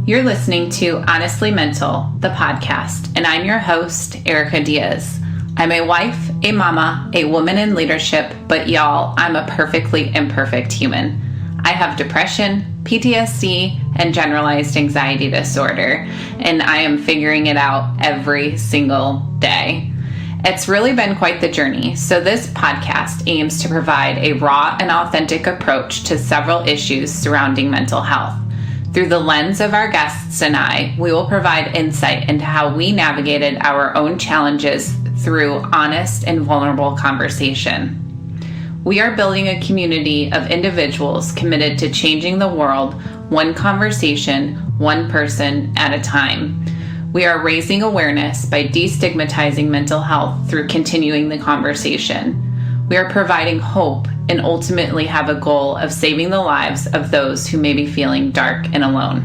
You're listening to Honestly Mental, the podcast, and I'm your host, Erika Diaz. I'm a wife, a mama, a woman in leadership, but y'all, I'm a perfectly imperfect human. I have depression, PTSD, and generalized anxiety disorder, and I am figuring it out every single day. It's really been quite the journey, so this podcast aims to provide a raw and authentic approach to several issues surrounding mental health. Through the lens of our guests and I, we will provide insight into how we navigated our own challenges through honest and vulnerable conversation. We are building a community of individuals committed to changing the world, one conversation, one person at a time. We are raising awareness by destigmatizing mental health through continuing the conversation. We are providing hope and ultimately have a goal of saving the lives of those who may be feeling dark and alone.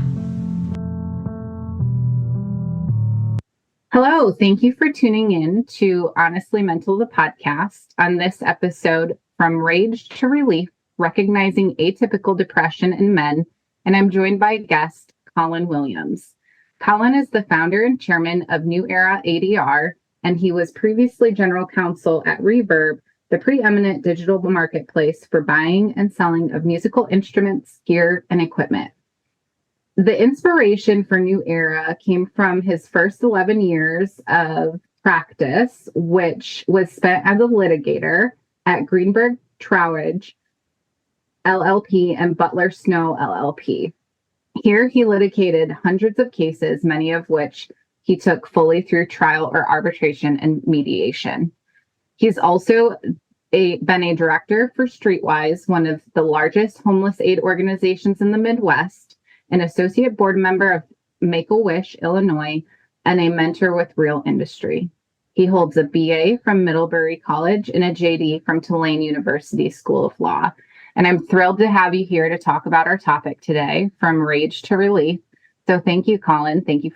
Hello, thank you for tuning in to Honestly Mental, the podcast. On this episode, From Rage to Relief, Recognizing Atypical Depression in Men, and I'm joined by guest Collin Williams. Collin is the founder and chairman of New Era ADR, and he was previously general counsel at Reverb, the preeminent digital marketplace for buying and selling of musical instruments, gear, and equipment. The inspiration for New Era came from his first 11 years of practice, which was spent as a litigator at Greenberg Trowbridge LLP and Butler Snow LLP. Here he litigated hundreds of cases, many of which he took fully through trial or arbitration and mediation. He's also been a director for Streetwise, one of the largest homeless aid organizations in the Midwest, an associate board member of Make-A-Wish, Illinois, and a mentor with Real Industry. He holds a BA from Middlebury College and a JD from Tulane University School of Law. And I'm thrilled to have you here to talk about our topic today, From Rage to Relief. So thank you, Collin. Thank you.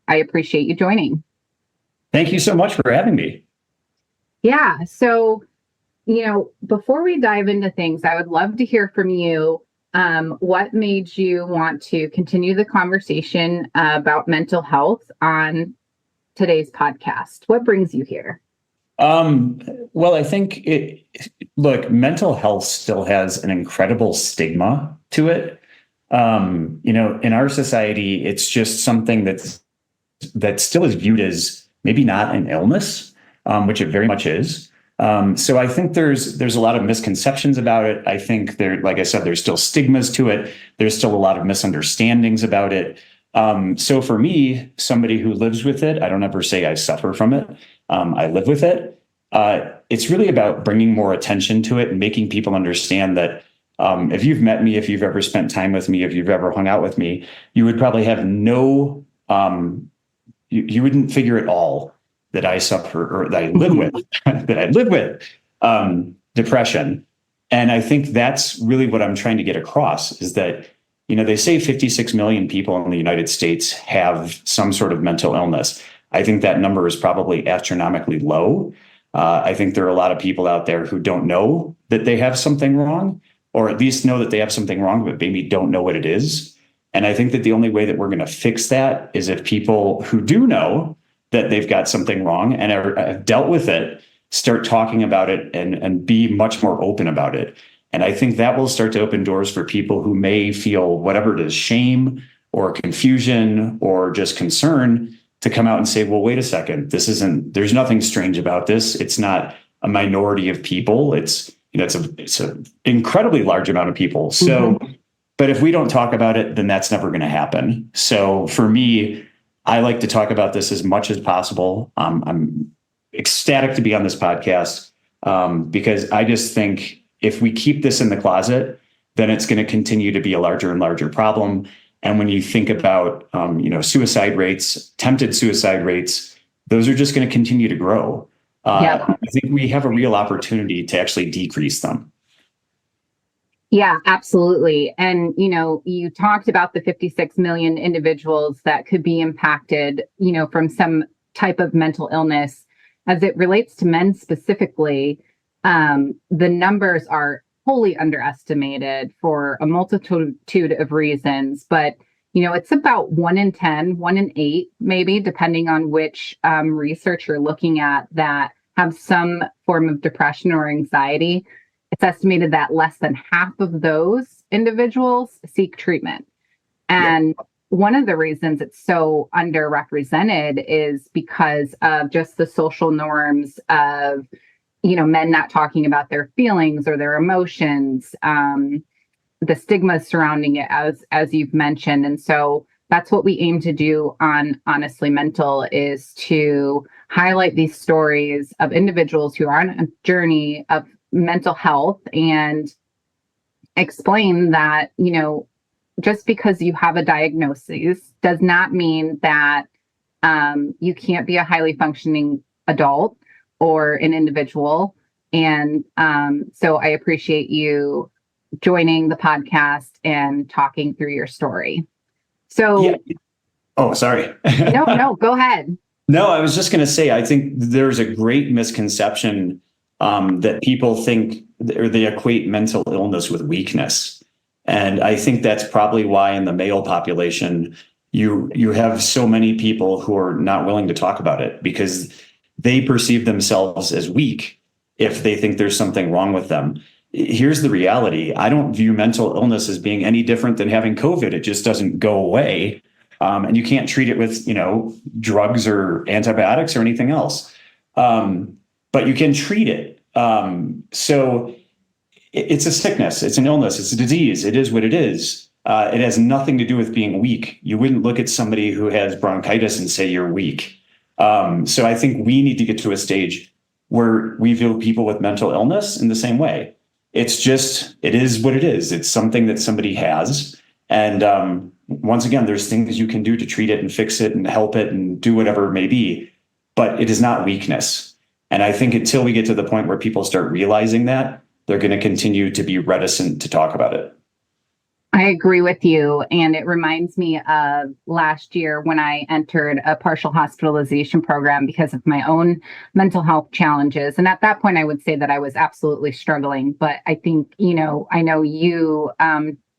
I appreciate you joining. Thank you so much for having me. Yeah. So, before we dive into things, I would love to hear from you. What made you want to continue the conversation about mental health on today's podcast? What brings you here? Well, I think mental health still has an incredible stigma to it. In our society, it's just something that still is viewed as maybe not an illness, which it very much is. So I think there's a lot of misconceptions about it. I think like I said, there's still stigmas to it. There's still a lot of misunderstandings about it. So for me, somebody who lives with it, I don't ever say I suffer from it. I live with it. It's really about bringing more attention to it and making people understand that if you've met me, if you've ever spent time with me, if you've ever hung out with me, you would probably have you wouldn't figure at all that I suffer or that I live with, depression. And I think that's really what I'm trying to get across is that, they say 56 million people in the United States have some sort of mental illness. I think that number is probably astronomically low. I think there are a lot of people out there who don't know that they have something wrong, or at least know that they have something wrong, but maybe don't know what it is. And I think that the only way that we're going to fix that is if people who do know that they've got something wrong and have dealt with it, start talking about it and be much more open about it. And I think that will start to open doors for people who may feel whatever it is, shame or confusion or just concern, to come out and say, well, wait a second, there's nothing strange about this. It's not a minority of people. It's an incredibly large amount of people. So, but if we don't talk about it, then that's never going to happen. So for me, I like to talk about this as much as possible. I'm ecstatic to be on this podcast because I just think if we keep this in the closet, then it's going to continue to be a larger and larger problem. And when you think about, suicide rates, attempted suicide rates, those are just going to continue to grow. I think we have a real opportunity to actually decrease them. Yeah, absolutely. And, you talked about the 56 million individuals that could be impacted, from some type of mental illness. As it relates to men specifically, the numbers are wholly underestimated for a multitude of reasons. But, it's about 1 in 10, 1 in 8, maybe, depending on which research you're looking at, that have some form of depression or anxiety. It's estimated that less than half of those individuals seek treatment. And one of the reasons it's so underrepresented is because of just the social norms of, men not talking about their feelings or their emotions, the stigma surrounding it, as you've mentioned. And so that's what we aim to do on Honestly Mental, is to highlight these stories of individuals who are on a journey of mental health and explain that, just because you have a diagnosis does not mean that you can't be a highly functioning adult or an individual. And so I appreciate you joining the podcast and talking through your story. So, Oh, sorry. No, go ahead. No, I was just going to say, I think there's a great misconception that people think, or they equate mental illness with weakness. And I think that's probably why in the male population, you have so many people who are not willing to talk about it, because they perceive themselves as weak if they think there's something wrong with them. Here's the reality. I don't view mental illness as being any different than having COVID. It just doesn't go away. And you can't treat it with, drugs or antibiotics or anything else. But you can treat it. So it's a sickness. It's an illness. It's a disease. It is what it is. It has nothing to do with being weak. You wouldn't look at somebody who has bronchitis and say you're weak. So I think we need to get to a stage where we view people with mental illness in the same way. It is what it is. It's something that somebody has. And once again, there's things you can do to treat it and fix it and help it and do whatever it may be, but it is not weakness. And I think until we get to the point where people start realizing that, they're going to continue to be reticent to talk about it. I agree with you. And it reminds me of last year when I entered a partial hospitalization program because of my own mental health challenges. And at that point, I would say that I was absolutely struggling. But I think, I know you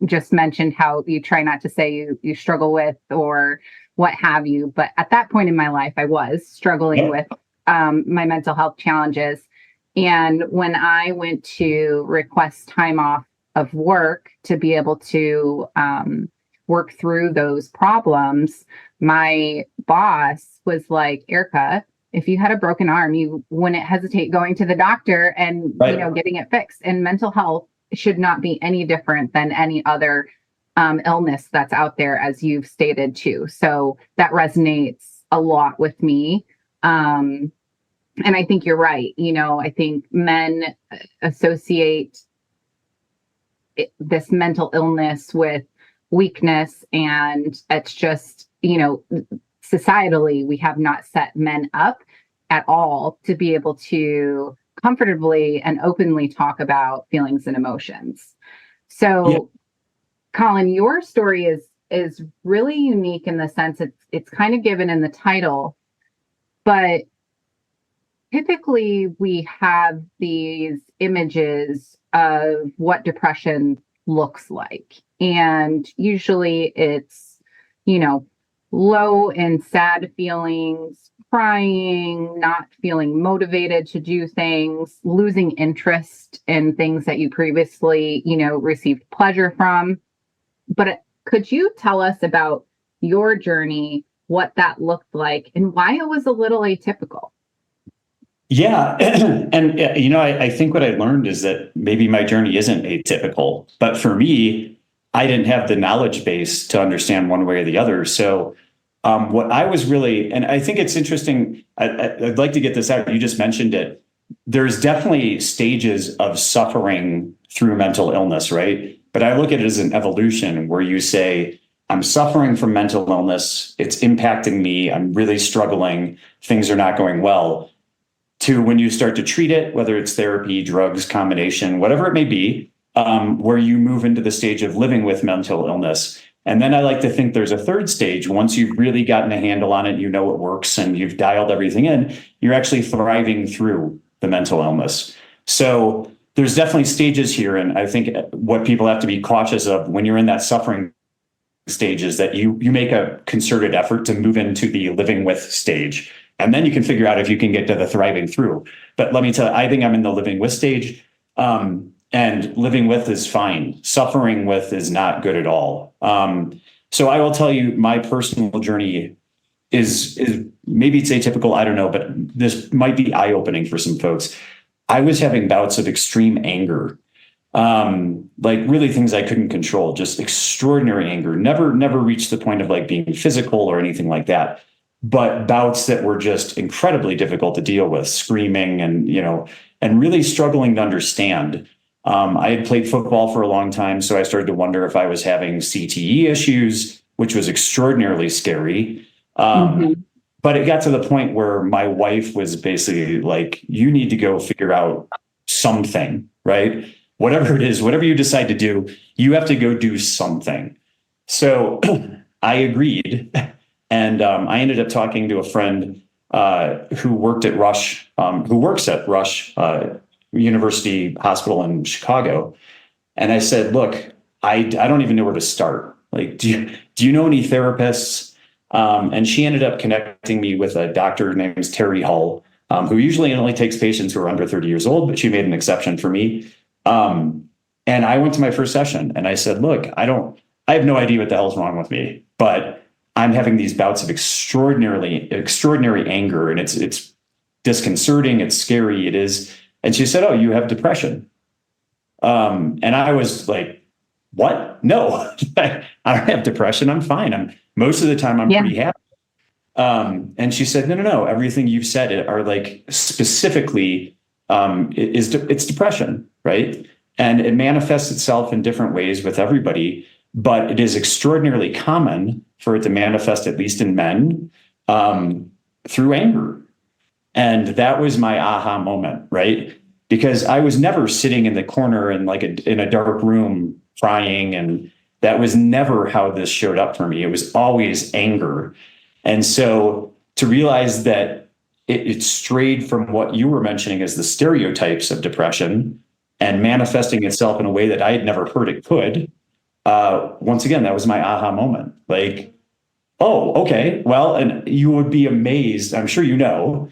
just mentioned how you try not to say you struggle with or what have you. But at that point in my life, I was struggling with my mental health challenges. And when I went to request time off of work to be able to work through those problems, my boss was like, Erika, if you had a broken arm, you wouldn't hesitate going to the doctor and getting it fixed. And mental health should not be any different than any other illness that's out there, as you've stated too. So that resonates a lot with me. And I think you're right. I think men associate this mental illness with weakness, and it's just, societally, we have not set men up at all to be able to comfortably and openly talk about feelings and emotions. So, Collin, your story is really unique in the sense it's kind of given in the title, but typically we have these images of what depression looks like. And usually it's, low and sad feelings, crying, not feeling motivated to do things, losing interest in things that you previously, received pleasure from. But could you tell us about your journey, what that looked like, and why it was a little atypical? Yeah. And, I think what I learned is that maybe my journey isn't atypical, but for me, I didn't have the knowledge base to understand one way or the other. So what I was really, and I think it's interesting, I'd like to get this out. You just mentioned it. There's definitely stages of suffering through mental illness, right? But I look at it as an evolution where you say, I'm suffering from mental illness. It's impacting me. I'm really struggling. Things are not going well. To when you start to treat it, whether it's therapy, drugs, combination, whatever it may be, where you move into the stage of living with mental illness. And then I like to think there's a third stage. Once you've really gotten a handle on it, it works, and you've dialed everything in, you're actually thriving through the mental illness. So there's definitely stages here. And I think what people have to be cautious of when you're in that suffering stage is that you make a concerted effort to move into the living with stage. And then you can figure out if you can get to the thriving through. But let me tell you, I think I'm in the living with stage. And living with is fine. Suffering with is not good at all. So I will tell you, my personal journey is maybe it's atypical, I don't know, but this might be eye-opening for some folks. I was having bouts of extreme anger, like really things I couldn't control, just extraordinary anger. Never reached the point of like being physical or anything like that, but bouts that were just incredibly difficult to deal with, screaming and really struggling to understand. I had played football for a long time, so I started to wonder if I was having CTE issues, which was extraordinarily scary. But it got to the point where my wife was basically like, you need to go figure out something, right? Whatever it is, whatever you decide to do, you have to go do something. So I agreed. And I ended up talking to a friend who works at Rush University Hospital in Chicago. And I said, look, I don't even know where to start. Like, do you know any therapists? And she ended up connecting me with a doctor named Terry Hull, who usually only takes patients who are under 30 years old, but she made an exception for me. And I went to my first session and I said, look, I have no idea what the hell's wrong with me, but I'm having these bouts of extraordinary anger, and it's disconcerting. It's scary. It is. And she said, oh, you have depression. And I was like, what? No, I don't have depression. I'm fine. Most of the time I'm pretty happy. And she said, no. Everything you've said are like specifically, it's depression, right? And it manifests itself in different ways with everybody, but it is extraordinarily common for it to manifest, at least in men, through anger. And that was my aha moment, right? Because I was never sitting in the corner in a dark room crying, and that was never how this showed up for me. It was always anger. And so to realize that it strayed from what you were mentioning as the stereotypes of depression and manifesting itself in a way that I had never heard it could, once again, that was my aha moment. Like, oh, okay, well, and you would be amazed, I'm sure you know,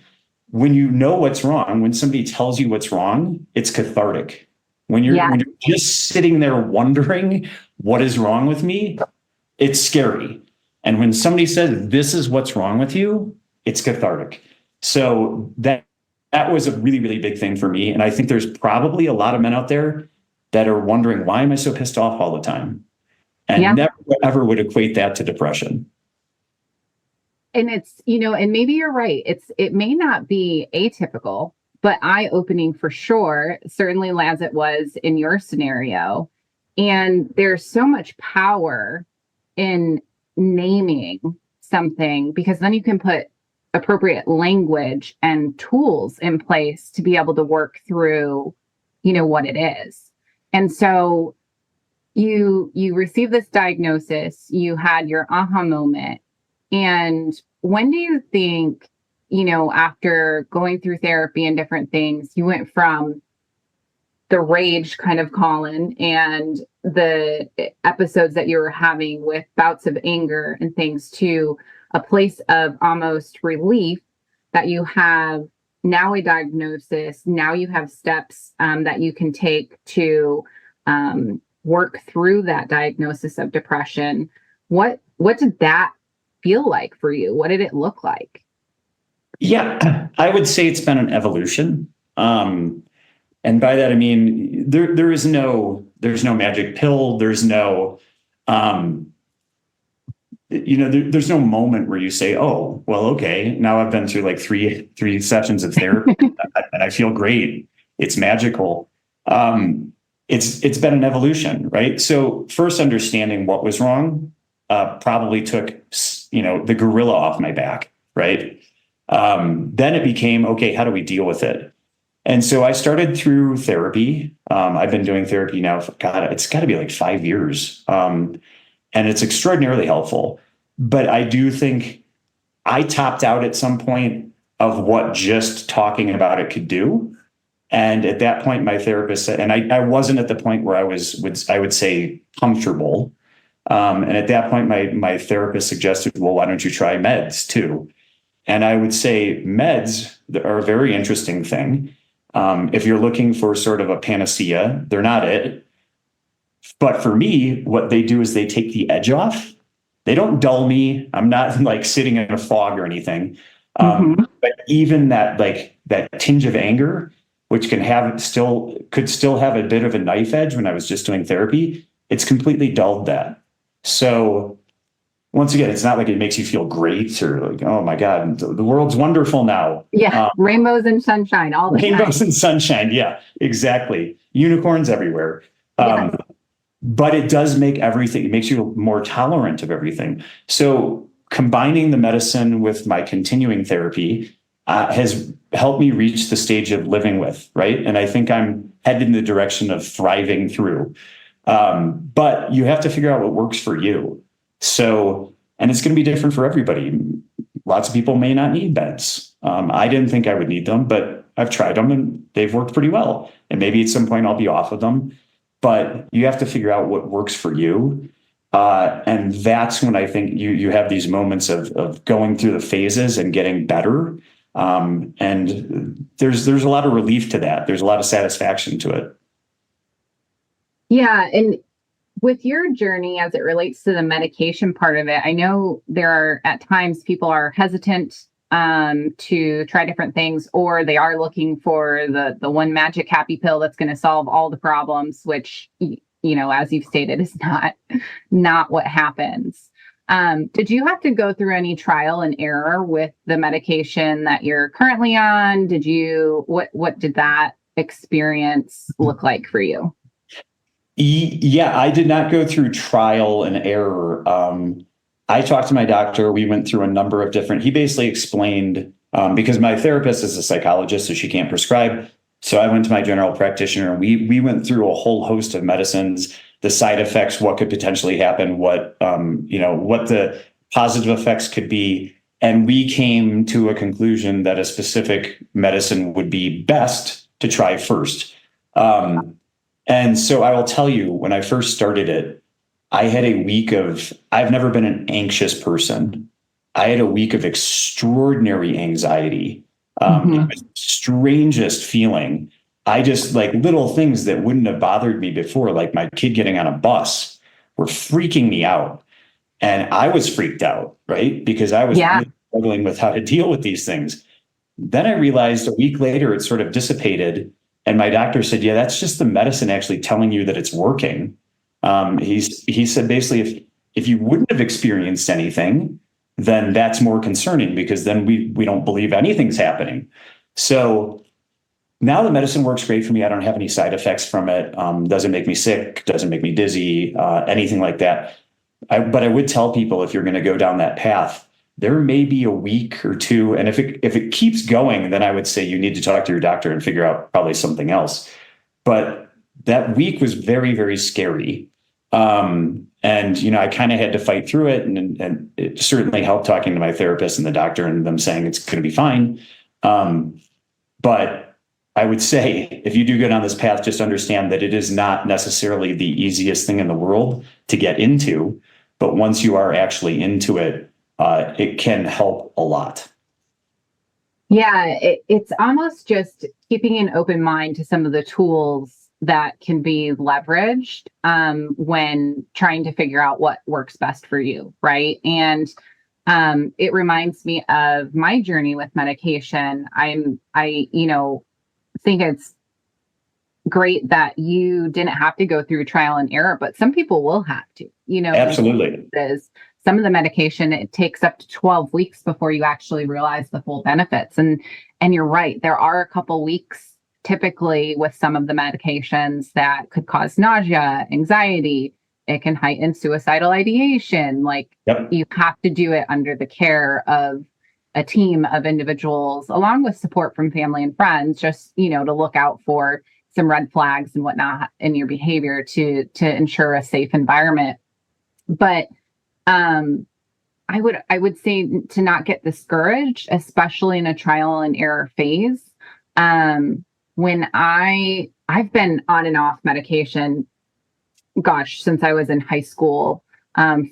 when you know what's wrong, when somebody tells you what's wrong, it's cathartic. When you're just sitting there wondering what is wrong with me, it's scary. And when somebody says, this is what's wrong with you, it's cathartic. So that was a really, really big thing for me. And I think there's probably a lot of men out there that are wondering, why am I so pissed off all the time? And never, ever would equate that to depression. And it's, and maybe you're right. It may not be atypical, but eye-opening for sure, certainly as it was in your scenario. And there's so much power in naming something, because then you can put appropriate language and tools in place to be able to work through, what it is. And so you received this diagnosis, you had your aha moment. And when do you think, after going through therapy and different things, you went from the rage kind of Collin and the episodes that you were having with bouts of anger and things to a place of almost relief that you have now a diagnosis, now you have steps that you can take to work through that diagnosis of depression. What did that feel like for you? What did it look like? Yeah, I would say it's been an evolution. And by that, I mean, there's no magic pill. There's no, there's no moment where you say, oh, well, okay, now I've been through like three sessions of therapy and I feel great. It's magical. It's been an evolution, right? So first understanding what was wrong probably took, the gorilla off my back, right? Then it became, okay, how do we deal with it? And so I started through therapy. I've been doing therapy now for, it's got to be like 5 years. And it's extraordinarily helpful. But I do think I topped out at some point of what just talking about it could do. And at that point, my therapist said, and I wasn't at the point where I would say comfortable. And at that point, my therapist suggested, well, why don't you try meds too? And I would say meds are a very interesting thing. If you're looking for sort of a panacea, they're not it. But for me, what they do is they take the edge off. They don't dull me. I'm not like sitting in a fog or anything. But even that tinge of anger, which could still have a bit of a knife edge when I was just doing therapy, it's completely dulled that. So once again, it's not like it makes you feel great or like, oh my God, the world's wonderful now. Yeah, rainbows and sunshine all the time. Rainbows and sunshine, yeah, exactly. Unicorns everywhere. Yes. But it does make everything, it makes you more tolerant of everything. So combining the medicine with my continuing therapy has helped me reach the stage of living with, right? And I think I'm headed in the direction of thriving through. But you have to figure out what works for you. So, and it's going to be different for everybody. Lots of people may not need meds. I didn't think I would need them, but I've tried them and they've worked pretty well. And maybe at some point I'll be off of them. But you have to figure out what works for you. And that's when I think you have these moments of going through the phases and getting better. And there's a lot of relief to that. There's a lot of satisfaction to it. Yeah. And with your journey as it relates to the medication part of it, I know there are at times people are hesitant to try different things, or they are looking for the one magic happy pill that's going to solve all the problems, which, as you've stated, is not what happens. Did you have to go through any trial and error with the medication that you're currently on? What did that experience look like for you? Yeah, I did not go through trial and error. I talked to my doctor. We went through a number of he basically explained, because my therapist is a psychologist, so she can't prescribe. So I went to my general practitioner and we went through a whole host of medicines, the side effects, what could potentially happen, what the positive effects could be. And we came to a conclusion that a specific medicine would be best to try first. And so I will tell you, when I first started it, I had a week I've never been an anxious person. I had a week of extraordinary anxiety. It was the strangest feeling. I just like little things that wouldn't have bothered me before, like my kid getting on a bus, were freaking me out. And I was freaked out, right? Because I was really struggling with how to deal with these things. Then I realized a week later, it sort of dissipated. And my doctor said, yeah, that's just the medicine actually telling you that it's working. He said, basically, if you wouldn't have experienced anything, then that's more concerning, because then we don't believe anything's happening. So now the medicine works great for me. I don't have any side effects from it. Doesn't make me sick, doesn't make me dizzy, anything like that. But I would tell people, if you're going to go down that path, there may be a week or two. And if it keeps going, then I would say you need to talk to your doctor and figure out probably something else. But that week was very, very scary. And, I kind of had to fight through it. And it certainly helped talking to my therapist and the doctor and them saying it's going to be fine. But I would say, if you do go down this path, just understand that it is not necessarily the easiest thing in the world to get into. But once you are actually into it, it can help a lot. Yeah, it's almost just keeping an open mind to some of the tools that can be leveraged when trying to figure out what works best for you, right? And it reminds me of my journey with medication. I think it's great that you didn't have to go through trial and error, but some people will have to. Absolutely. Some of the medication, it takes up to 12 weeks before you actually realize the full benefits. And you're right, there are a couple weeks typically with some of the medications that could cause nausea, anxiety. It can heighten suicidal ideation. You have to do it under the care of a team of individuals, along with support from family and friends, just, to look out for some red flags and whatnot in your behavior to ensure a safe environment. But I would say to not get discouraged, especially in a trial and error phase. When I've been on and off medication, since I was in high school.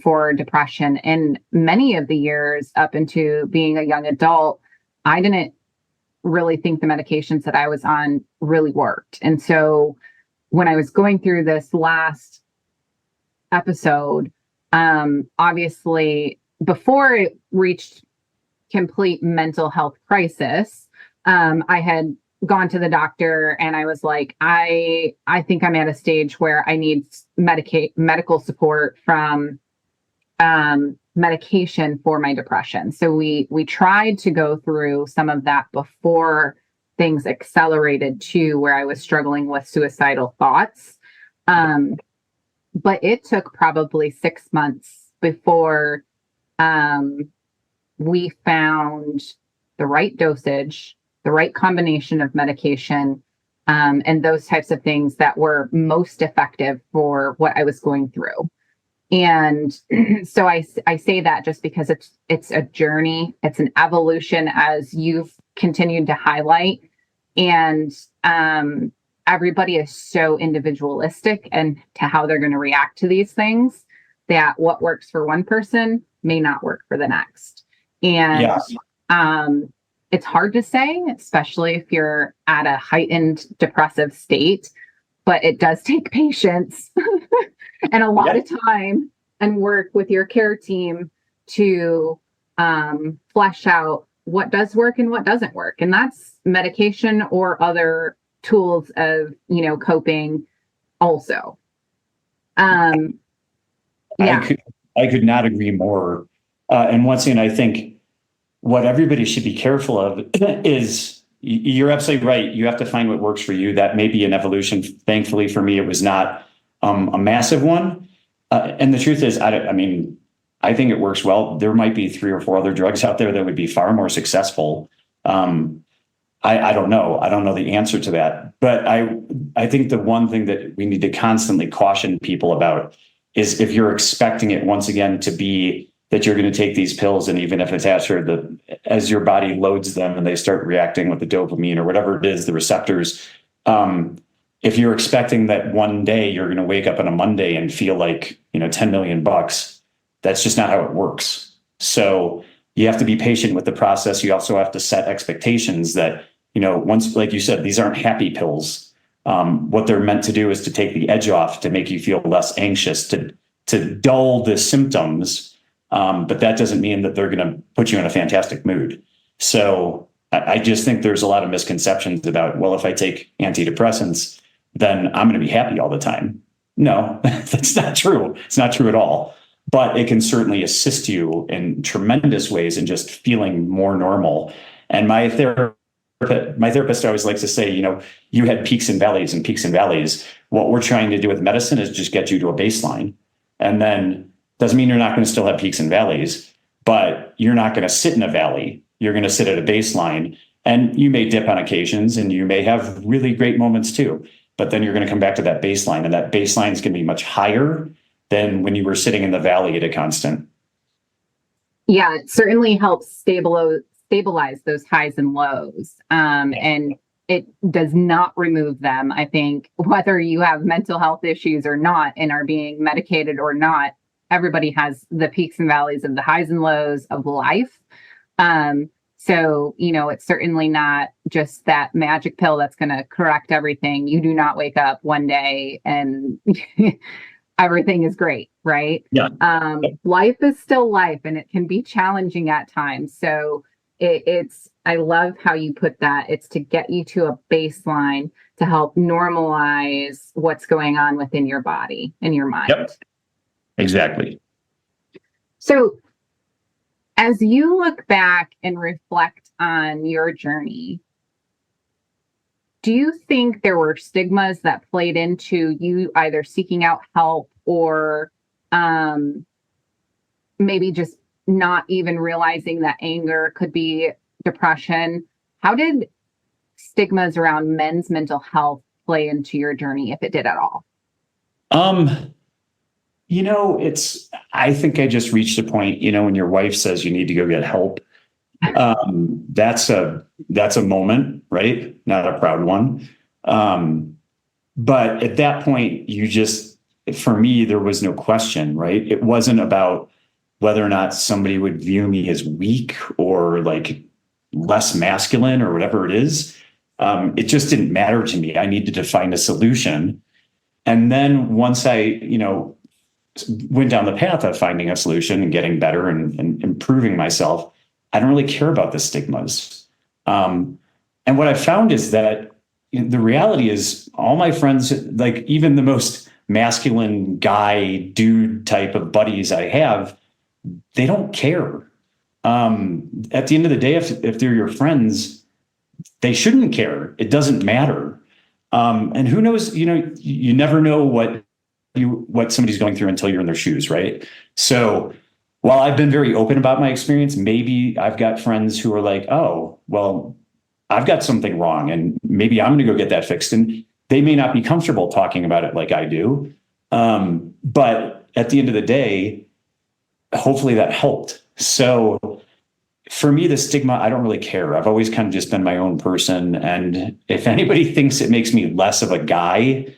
for depression. And many of the years up into being a young adult, I didn't really think the medications that I was on really worked. And so when I was going through this last episode, obviously before it reached complete mental health crisis, I had gone to the doctor and I was like, I think I'm at a stage where I need medical support from medication for my depression. So we tried to go through some of that before things accelerated to where I was struggling with suicidal thoughts. But it took probably 6 months before we found the right dosage, the right combination of medication, and those types of things that were most effective for what I was going through. And so I say that just because it's a journey, it's an evolution, as you've continued to highlight. And everybody is so individualistic and to how they're going to react to these things, that what works for one person may not work for the next. And it's hard to say, especially if you're at a heightened depressive state, but it does take patience and a lot of time and work with your care team to flesh out what does work and what doesn't work. And that's medication or other tools of, coping also. I could not agree more. And once again, I think what everybody should be careful of is, you're absolutely right. You have to find what works for you. That may be an evolution. Thankfully for me, it was not a massive one. And the truth is, I think it works well. There might be 3 or 4 other drugs out there that would be far more successful. I don't know. I don't know the answer to that. But I think the one thing that we need to constantly caution people about is, if you're expecting it, once again, to be that you're going to take these pills, and even if it's after as your body loads them and they start reacting with the dopamine or whatever it is, the receptors, if you're expecting that one day you're going to wake up on a Monday and feel like, $10 million, that's just not how it works. So you have to be patient with the process. You also have to set expectations that, once, like you said, these aren't happy pills. What they're meant to do is to take the edge off, to make you feel less anxious, to dull the symptoms. But that doesn't mean that they're going to put you in a fantastic mood. So I just think there's a lot of misconceptions about, well, if I take antidepressants, then I'm going to be happy all the time. No, that's not true. It's not true at all. But it can certainly assist you in tremendous ways in just feeling more normal. And my therapist always likes to say, you had peaks and valleys and peaks and valleys. What we're trying to do with medicine is just get you to a baseline. And then doesn't mean you're not going to still have peaks and valleys, but you're not going to sit in a valley. You're going to sit at a baseline, and you may dip on occasions and you may have really great moments too, but then you're going to come back to that baseline, and that baseline is going to be much higher than when you were sitting in the valley at a constant. Yeah, it certainly helps stabilize those highs and lows. And it does not remove them. I think whether you have mental health issues or not and are being medicated or not, everybody has the peaks and valleys of the highs and lows of life. So, it's certainly not just that magic pill that's going to correct everything. You do not wake up one day and everything is great, right? Yeah. Life is still life, and it can be challenging at times. So I love how you put that. It's to get you to a baseline to help normalize what's going on within your body and your mind. Yep. Exactly. So as you look back and reflect on your journey, do you think there were stigmas that played into you either seeking out help or maybe just not even realizing that anger could be depression? How did stigmas around men's mental health play into your journey, if it did at all? I think I just reached a point, when your wife says you need to go get help, that's a moment, right? Not a proud one. But at that point, for me, there was no question, right? It wasn't about whether or not somebody would view me as weak or like less masculine or whatever it is. It just didn't matter to me. I needed to find a solution. And then once I, went down the path of finding a solution and getting better and improving myself, I don't really care about the stigmas. And what I found is that the reality is all my friends, like even the most masculine guy, dude type of buddies I have, they don't care. At the end of the day, if they're your friends, they shouldn't care. It doesn't matter. And who knows, you never know what somebody's going through until you're in their shoes, right? So while I've been very open about my experience, maybe I've got friends who are like, oh, well, I've got something wrong and maybe I'm going to go get that fixed. And they may not be comfortable talking about it like I do. But at the end of the day, hopefully that helped. So for me, the stigma, I don't really care. I've always kind of just been my own person. And if anybody thinks it makes me less of a guy,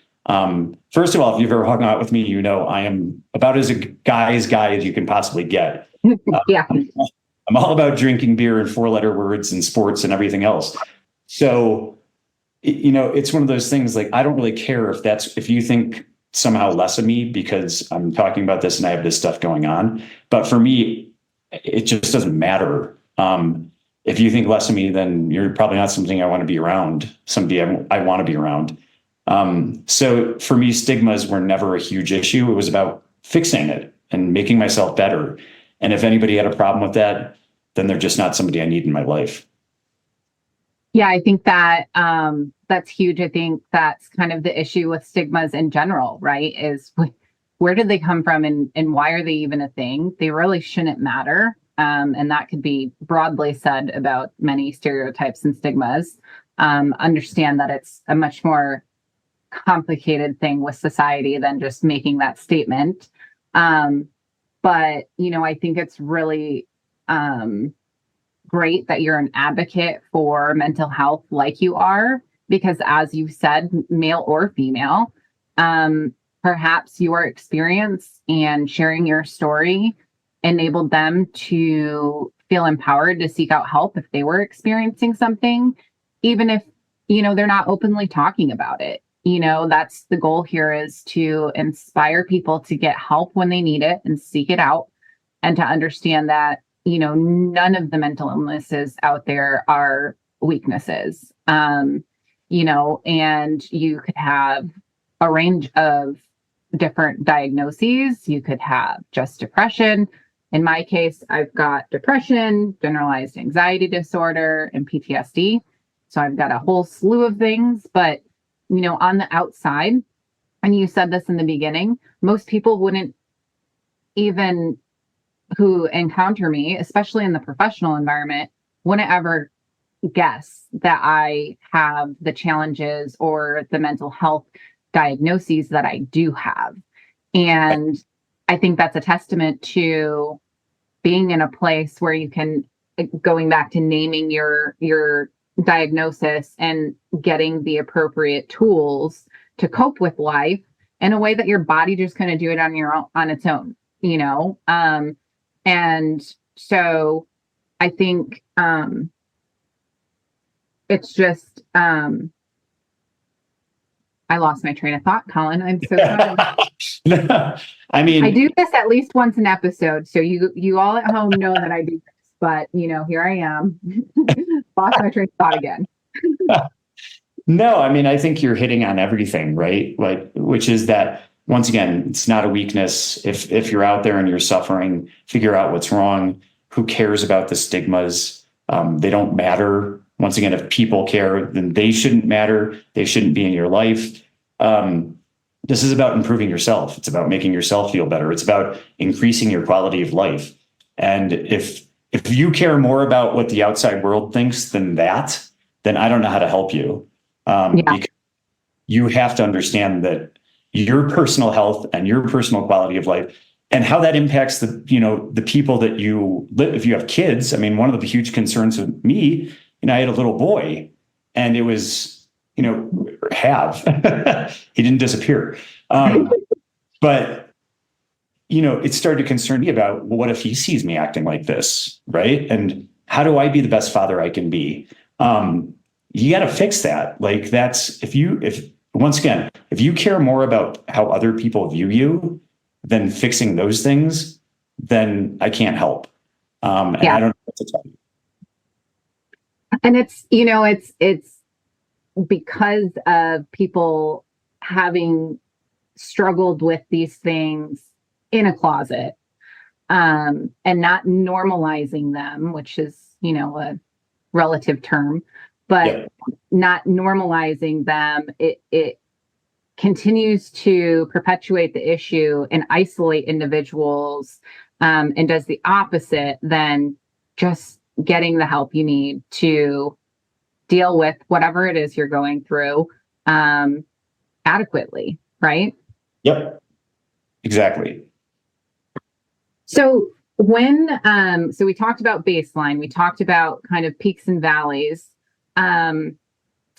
first of all, if you've ever hung out with me, I am about as a guy as you can possibly get. Yeah. I'm all about drinking beer and 4-letter words and sports and everything else. So, it's one of those things like, I don't really care if you think somehow less of me because I'm talking about this and I have this stuff going on. But for me, it just doesn't matter. If you think less of me, then you're probably not something I want to be around, somebody I want to be around. So for me, stigmas were never a huge issue. It was about fixing it and making myself better. And if anybody had a problem with that, then they're just not somebody I need in my life. Yeah, I think that that's huge. I think that's kind of the issue with stigmas in general, right? Is where did they come from and why are they even a thing? They really shouldn't matter. And that could be broadly said about many stereotypes and stigmas. Understand that it's a much more complicated thing with society than just making that statement. But, I think it's really great that you're an advocate for mental health like you are, because as you said, male or female, perhaps your experience and sharing your story enabled them to feel empowered to seek out help if they were experiencing something, even if, they're not openly talking about it. That's the goal here, is to inspire people to get help when they need it and seek it out, and to understand that, none of the mental illnesses out there are weaknesses. And you could have a range of different diagnoses. You could have just depression. In my case, I've got depression, generalized anxiety disorder, and PTSD. So I've got a whole slew of things, but on the outside, and you said this in the beginning, most people wouldn't even, who encounter me, especially in the professional environment, wouldn't ever guess that I have the challenges or the mental health diagnoses that I do have. And I think that's a testament to being in a place where you can, going back to naming your diagnosis and getting the appropriate tools to cope with life in a way that your body just kind of do it on its own, and so I think it's just I lost my train of thought, Collin. I'm so sorry. No, I mean, I do this at least once an episode, so you all at home know that I do this. But here I am, lost my train of thought again. No, I mean, I think you're hitting on everything, right? Like, which is that, once again, it's not a weakness. If you're out there and you're suffering, figure out what's wrong. Who cares about the stigmas? They don't matter. Once again, if people care, then they shouldn't matter. They shouldn't be in your life. This is about improving yourself. It's about making yourself feel better. It's about increasing your quality of life. And if you care more about what the outside world thinks than that, then I don't know how to help you. Because you have to understand that your personal health and your personal quality of life and how that impacts the people that you live. If you have kids, I mean, one of the huge concerns with me, I had a little boy, and it was, he didn't disappear. But, it started to concern me about, well, what if he sees me acting like this, right? And how do I be the best father I can be? You got to fix that. Like once again, if you care more about how other people view you than fixing those things, then I can't help. And I don't know what to tell you. And it's because of people having struggled with these things in a closet, and not normalizing them, which is, a relative term, but not normalizing them, it continues to perpetuate the issue and isolate individuals, and does the opposite than just getting the help you need to deal with whatever it is you're going through, adequately, right? Yep, exactly. So so we talked about baseline, we talked about kind of peaks and valleys.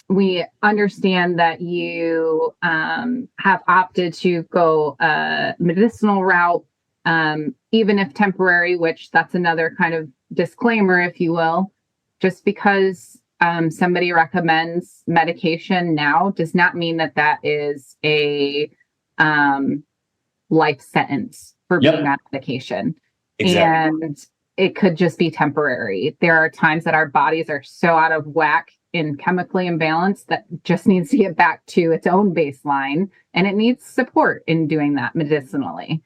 We understand that you have opted to go a medicinal route, even if temporary, which that's another kind of disclaimer, if you will. Just because somebody recommends medication now does not mean that that is a life sentence for being on medication. Exactly. And it could just be temporary. There are times that our bodies are so out of whack and chemically imbalanced that just needs to get back to its own baseline, and it needs support in doing that medicinally.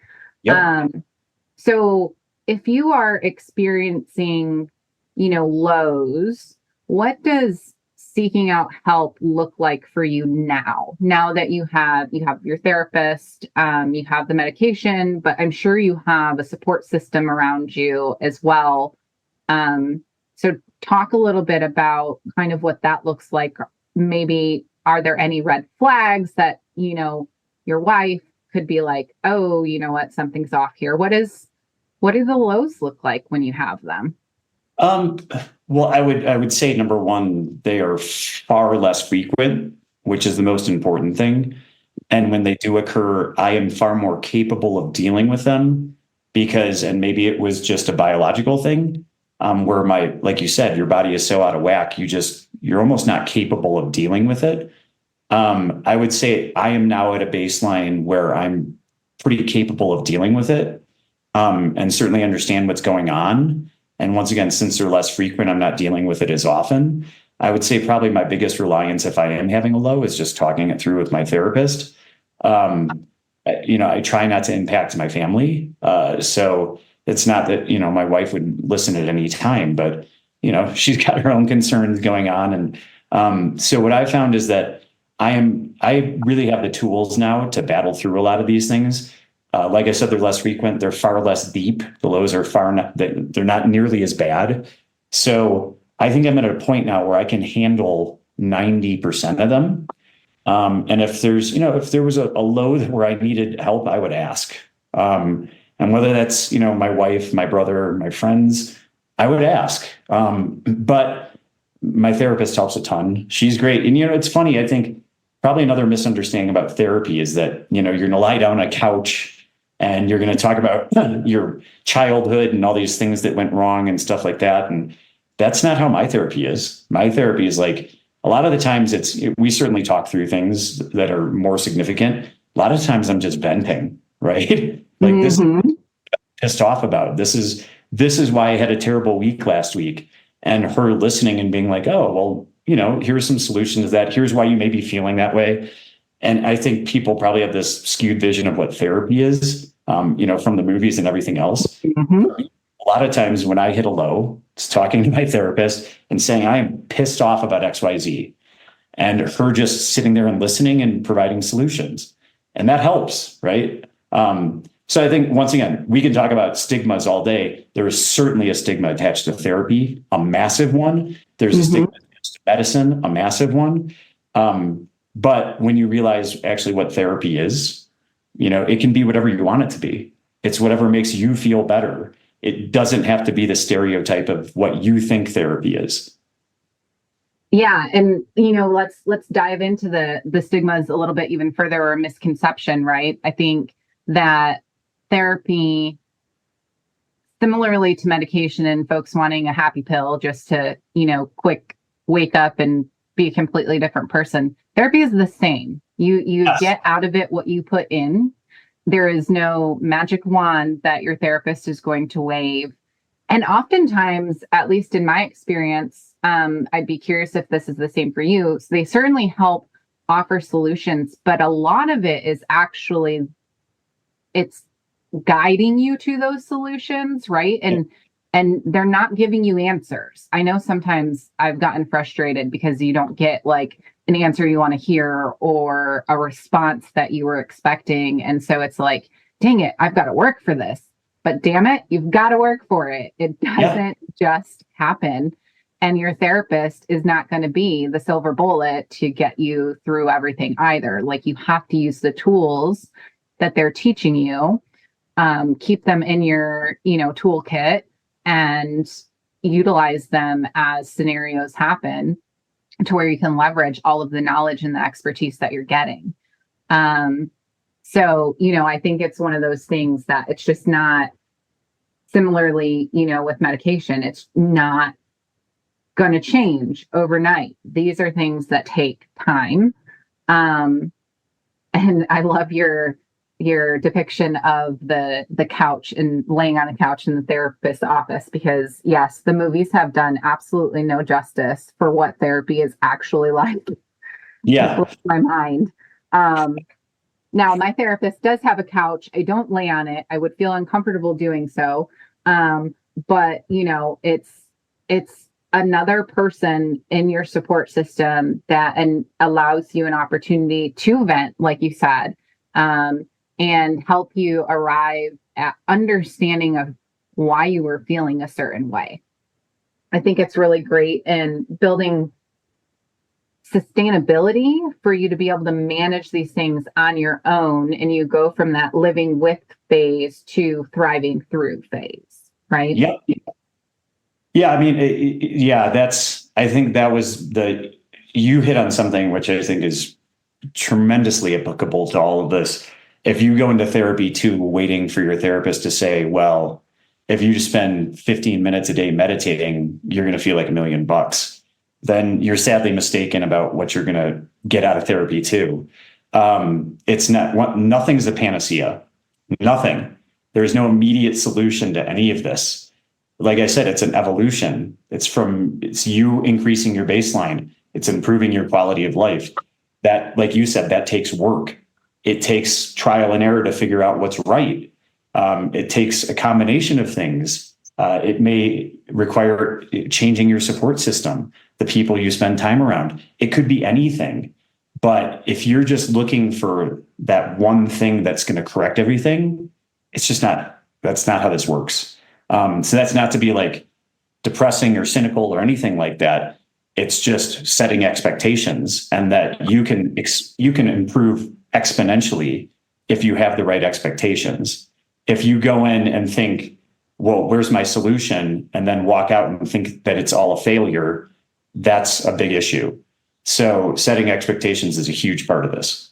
So if you are experiencing, lows, what does seeking out help look like for you now that you have your therapist, you have the medication, but I'm sure you have a support system around you as well. So talk a little bit about kind of what that looks like. Maybe are there any red flags that, your wife could be like, oh, you know what, something's off here. What do the lows look like when you have them? Well, I would say, number one, they are far less frequent, which is the most important thing. And when they do occur, I am far more capable of dealing with them and maybe it was just a biological thing, where like you said, your body is so out of whack, you're almost not capable of dealing with it. I would say I am now at a baseline where I'm pretty capable of dealing with it, and certainly understand what's going on. And once again, since they're less frequent, I'm not dealing with it as often. I would say probably my biggest reliance, if I am having a low, is just talking it through with my therapist. I try not to impact my family. So it's not that, my wife would listen at any time, but, she's got her own concerns going on. And so what I found is that I really have the tools now to battle through a lot of these things. Like I said, they're less frequent. They're far less deep. The lows are they're not nearly as bad. So I think I'm at a point now where I can handle 90% of them. And if there was a low where I needed help, I would ask. And whether that's, my wife, my brother, my friends, I would ask. But my therapist helps a ton. She's great. And, it's funny. I think probably another misunderstanding about therapy is that, you're going to lie down on a couch and you're going to talk about your childhood and all these things that went wrong and stuff like that. And that's not how my therapy is. My therapy is like, a lot of the times we certainly talk through things that are more significant. A lot of times I'm just venting, right? Like this is pissed off about. This is why I had a terrible week last week. And her listening and being like, oh, well, here's some solutions to that. Here's why you may be feeling that way. And I think people probably have this skewed vision of what therapy is, from the movies and everything else. A lot of times when I hit a low, it's talking to my therapist and saying, I am pissed off about XYZ. And her just sitting there and listening and providing solutions. And that helps, right? So I think, once again, we can talk about stigmas all day. There is certainly a stigma attached to therapy, a massive one. There's a stigma attached to medicine, a massive one. But when you realize actually what therapy is, it can be whatever you want it to be. It's whatever makes you feel better. It doesn't have to be the stereotype of what you think therapy is. Yeah. And, let's dive into the stigmas a little bit even further, or misconception, right? I think that therapy, similarly to medication and folks wanting a happy pill just to, quick wake up and be a completely different person, therapy is the same. You Yes. get out of it what you put in. There is no magic wand that your therapist is going to wave. And oftentimes, at least in my experience, I'd be curious if this is the same for you. So they certainly help offer solutions, but a lot of it is actually, it's guiding you to those solutions, right? And they're not giving you answers. I know sometimes I've gotten frustrated because you don't get like an answer you want to hear or a response that you were expecting. And so it's like, dang it, I've got to work for this. But damn it, you've got to work for it. It doesn't just happen. And your therapist is not going to be the silver bullet to get you through everything either. Like, you have to use the tools that they're teaching you, keep them in your, toolkit, and utilize them as scenarios happen to where you can leverage all of the knowledge and the expertise that you're getting. So, I think it's one of those things that it's just not, similarly, with medication, it's not going to change overnight. These are things that take time. And I love your depiction of the couch and laying on a couch in the therapist's office, because yes, the movies have done absolutely no justice for what therapy is actually like. Yeah. It blows my mind. Now, my therapist does have a couch. I don't lay on it. I would feel uncomfortable doing so. But it's another person in your support system that and allows you an opportunity to vent, like you said, and help you arrive at understanding of why you were feeling a certain way. I think it's really great in building sustainability for you to be able to manage these things on your own, and you go from that living with phase to thriving through phase, right? Yep. Yeah. I mean, I think that was you hit on something which I think is tremendously applicable to all of this. If you go into therapy too, waiting for your therapist to say, well, if you just spend 15 minutes a day meditating, you're going to feel like $1 million, then you're sadly mistaken about what you're going to get out of therapy too. It's nothing's a panacea. Nothing. There's no immediate solution to any of this. Like I said, it's an evolution. It's you increasing your baseline. It's improving your quality of life. That, like you said, that takes work. It takes trial and error to figure out what's right. It takes a combination of things. It may require changing your support system, the people you spend time around. It could be anything. But if you're just looking for that one thing that's going to correct everything, that's not how this works. So that's not to be like depressing or cynical or anything like that. It's just setting expectations, and that you can improve exponentially if you have the right expectations. If you go in and think, well, where's my solution? And then walk out and think that it's all a failure, that's a big issue. So setting expectations is a huge part of this.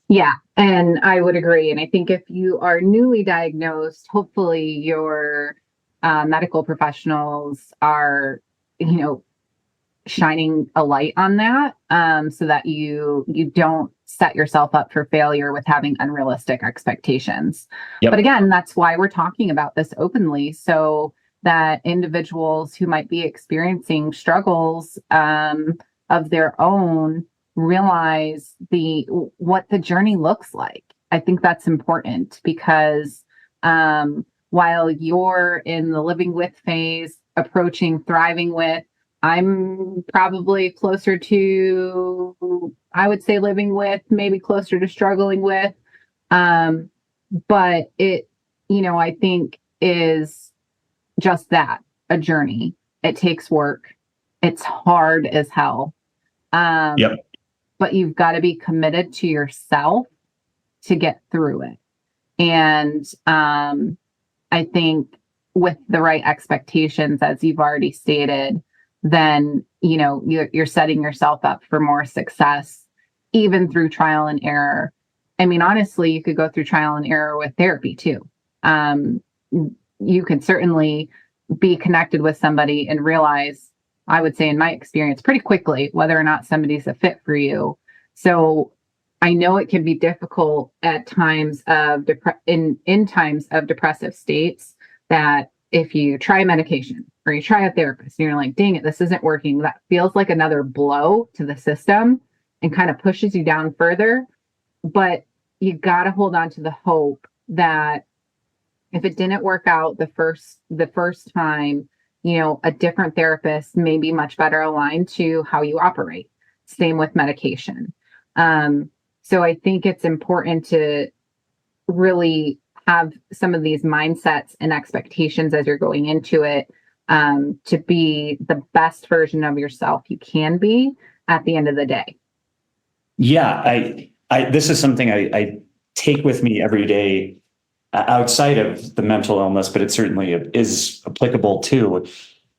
Yeah, and I would agree. And I think if you are newly diagnosed, hopefully your medical professionals are, shining a light on that, so that you don't set yourself up for failure with having unrealistic expectations. Yep. But again, that's why we're talking about this openly, so that individuals who might be experiencing struggles of their own realize what the journey looks like. I think that's important, because while you're in the living with phase, approaching thriving with, I'm probably closer to, I would say, living with, maybe closer to struggling with. But it, I think is just that, a journey. It takes work. It's hard as hell. Yep. But you've got to be committed to yourself to get through it. And I think with the right expectations, as you've already stated, then, you're setting yourself up for more success, even through trial and error. I mean, honestly, you could go through trial and error with therapy too. You could certainly be connected with somebody and realize, I would say in my experience, pretty quickly, whether or not somebody's a fit for you. So I know it can be difficult at times of in times of depressive states, that if you try medication or you try a therapist and you're like, dang it, this isn't working, that feels like another blow to the system and kind of pushes you down further. But you got to hold on to the hope that if it didn't work out the first time, a different therapist may be much better aligned to how you operate. Same with medication. So I think it's important to really have some of these mindsets and expectations as you're going into it, to be the best version of yourself you can be at the end of the day. Yeah, this is something I take with me every day, outside of the mental illness, but it certainly is applicable too,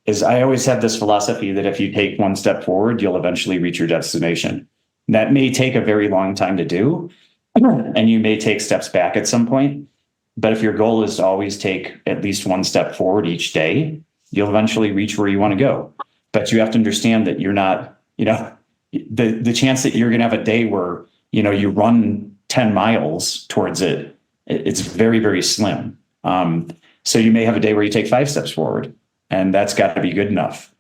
is I always have this philosophy that if you take one step forward, you'll eventually reach your destination. That may take a very long time to do, and you may take steps back at some point. But if your goal is to always take at least one step forward each day, you'll eventually reach where you want to go. But you have to understand that you're not, the chance that you're going to have a day where, you run 10 miles towards it, it's very, very slim. So you may have a day where you take 5 steps forward, and that's got to be good enough.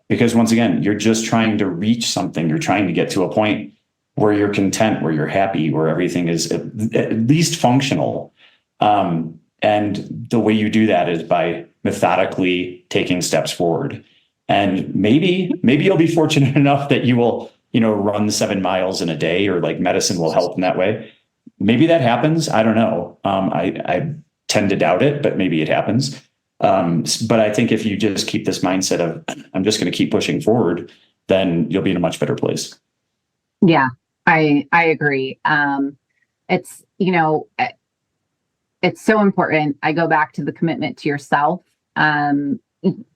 Because once again, you're just trying to reach something. You're trying to get to a point where you're content, where you're happy, where everything is at least functional. And the way you do that is by methodically taking steps forward. And maybe you'll be fortunate enough that you will, run 7 miles in a day, or like medicine will help in that way. Maybe that happens. I don't know. I tend to doubt it, but maybe it happens. But I think if you just keep this mindset of, I'm just going to keep pushing forward, then you'll be in a much better place. Yeah, I agree. It's, it's so important. I go back to the commitment to yourself.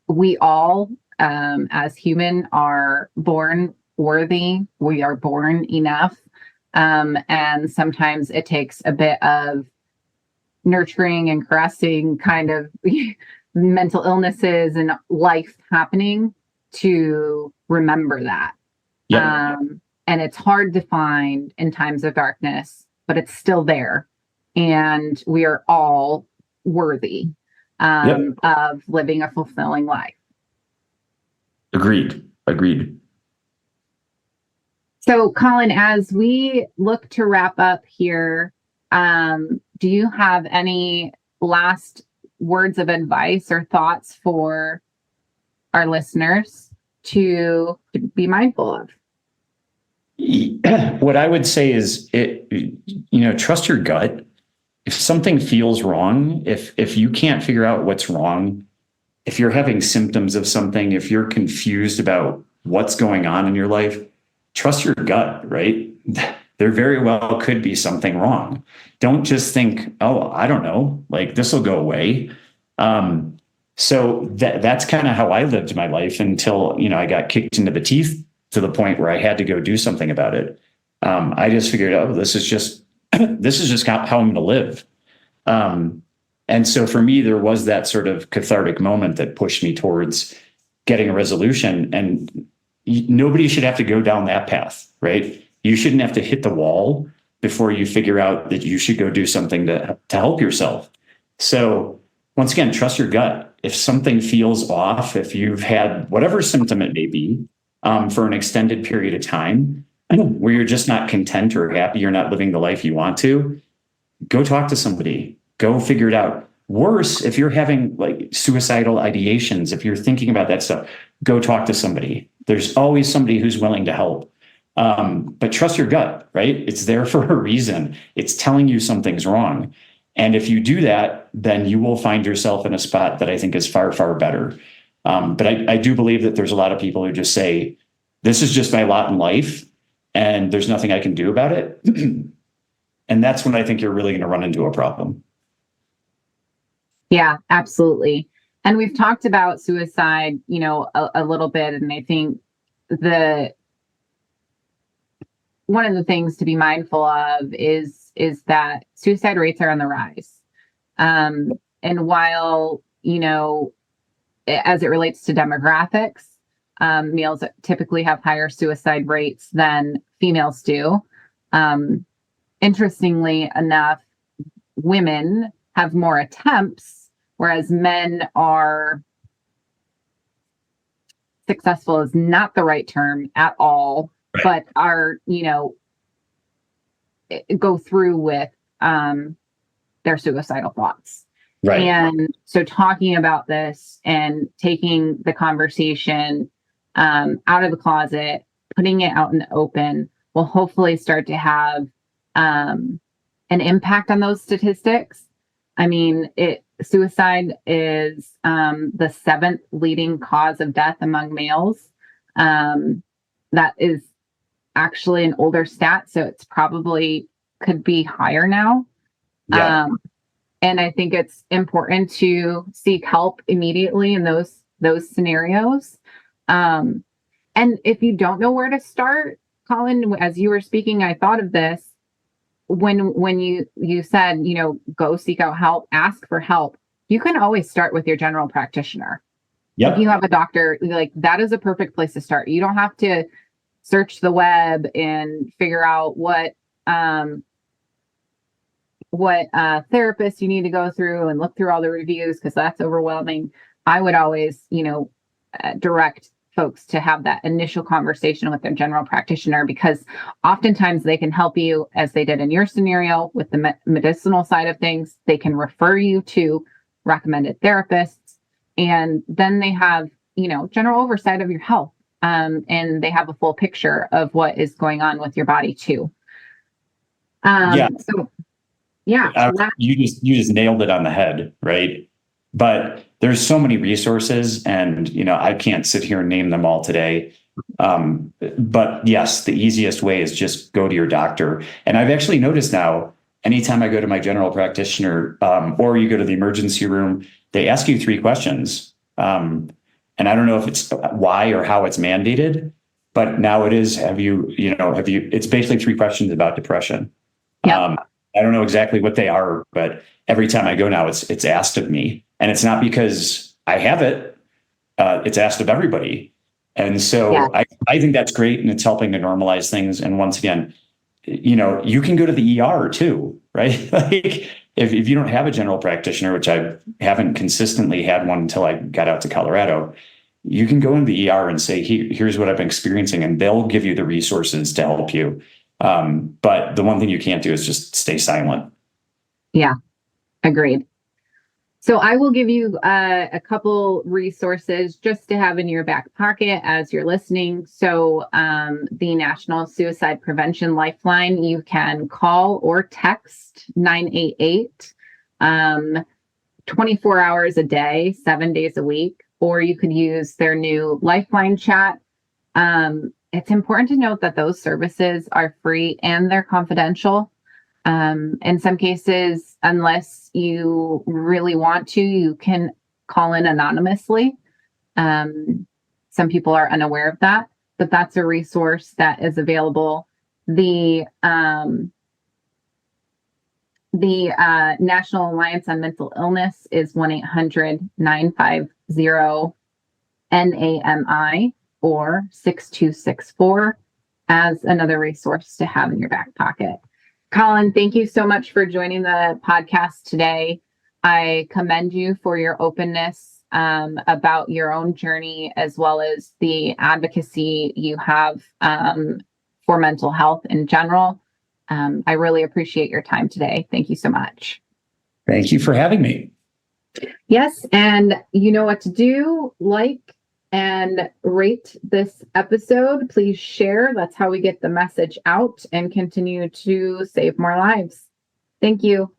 We all, as human, are born worthy. We are born enough. And sometimes it takes a bit of nurturing and caressing kind of mental illnesses and life happening to remember that. Yep. And it's hard to find in times of darkness, but it's still there. And we are all worthy of living a fulfilling life. Agreed. So, Collin, as we look to wrap up here, do you have any last words of advice or thoughts for our listeners to be mindful of? What I would say is, trust your gut. If something feels wrong, if you can't figure out what's wrong, if you're having symptoms of something, if you're confused about what's going on in your life, trust your gut, right? There very well could be something wrong. Don't just think, oh, I don't know, like this will go away. So that's kind of how I lived my life until, I got kicked into the teeth to the point where I had to go do something about it. I just figured, this is just how I'm going to live. And so for me, there was that sort of cathartic moment that pushed me towards getting a resolution. And nobody should have to go down that path, right? You shouldn't have to hit the wall before you figure out that you should go do something to help yourself. So once again, trust your gut. If something feels off, if you've had whatever symptom it may be, for an extended period of time where you're just not content or happy, you're not living the life you want to, go talk to somebody, go figure it out. Worse, if you're having like suicidal ideations, if you're thinking about that stuff, go talk to somebody. There's always somebody who's willing to help. But trust your gut, right? It's there for a reason. It's telling you something's wrong. And if you do that, then you will find yourself in a spot that I think is far, far better. But I do believe that there's a lot of people who just say, this is just my lot in life and there's nothing I can do about it. And that's when I think you're really going to run into a problem. Yeah, absolutely. And we've talked about suicide, a little bit. And I think one of the things to be mindful of is that suicide rates are on the rise. And while, as it relates to demographics, males typically have higher suicide rates than females do. Interestingly enough, women have more attempts, whereas men are successful is not the right term at all, but are, go through with their suicidal thoughts. Right. And so talking about this and taking the conversation out of the closet, putting it out in the open will hopefully start to have an impact on those statistics. I mean, suicide is the 7th leading cause of death among males. That is actually an older stat, so it's probably could be higher now. Yeah. And I think it's important to seek help immediately in those scenarios. And if you don't know where to start, Collin, as you were speaking, I thought of this when you said, go seek out help, ask for help. You can always start with your general practitioner. Yep. If you have a doctor, that is a perfect place to start. You don't have to search the web and figure out what therapist you need to go through and look through all the reviews, because that's overwhelming. I would always, direct folks to have that initial conversation with their general practitioner, because oftentimes they can help you, as they did in your scenario with the medicinal side of things. They can refer you to recommended therapists, and then they have, general oversight of your health. And they have a full picture of what is going on with your body too. So yeah, you just nailed it on the head, right? But there's so many resources, and I can't sit here and name them all today. But yes, the easiest way is just go to your doctor. And I've actually noticed now, anytime I go to my general practitioner, or you go to the emergency room, they ask you 3 questions. And I don't know if it's why or how it's mandated, but now it is. It's basically 3 questions about depression. Yeah. I don't know exactly what they are, but every time I go now, it's asked of me, and it's not because I have it. It's asked of everybody. And so yeah. I think that's great, and it's helping to normalize things. And once again, you can go to the ER too, right? Like if you don't have a general practitioner, which I haven't consistently had one until I got out to Colorado, you can go in the ER and say, here's what I've been experiencing, and they'll give you the resources to help you. But the one thing you can't do is just stay silent. Yeah, agreed. So I will give you a couple resources just to have in your back pocket as you're listening. So the National Suicide Prevention Lifeline, you can call or text 988 24 hours a day, 7 days a week, or you could use their new Lifeline chat. It's important to note that those services are free and they're confidential. In some cases, unless you really want to, you can call in anonymously. Some people are unaware of that, but that's a resource that is available. The National Alliance on Mental Illness is 1-800-950-NAMI or 6264 as another resource to have in your back pocket. Collin, thank you so much for joining the podcast today. I commend you for your openness about your own journey, as well as the advocacy you have for mental health in general. I really appreciate your time today. Thank you so much. Thank you for having me. Yes, and you know what to do. Like and rate this episode. Please share. That's how we get the message out and continue to save more lives. Thank you.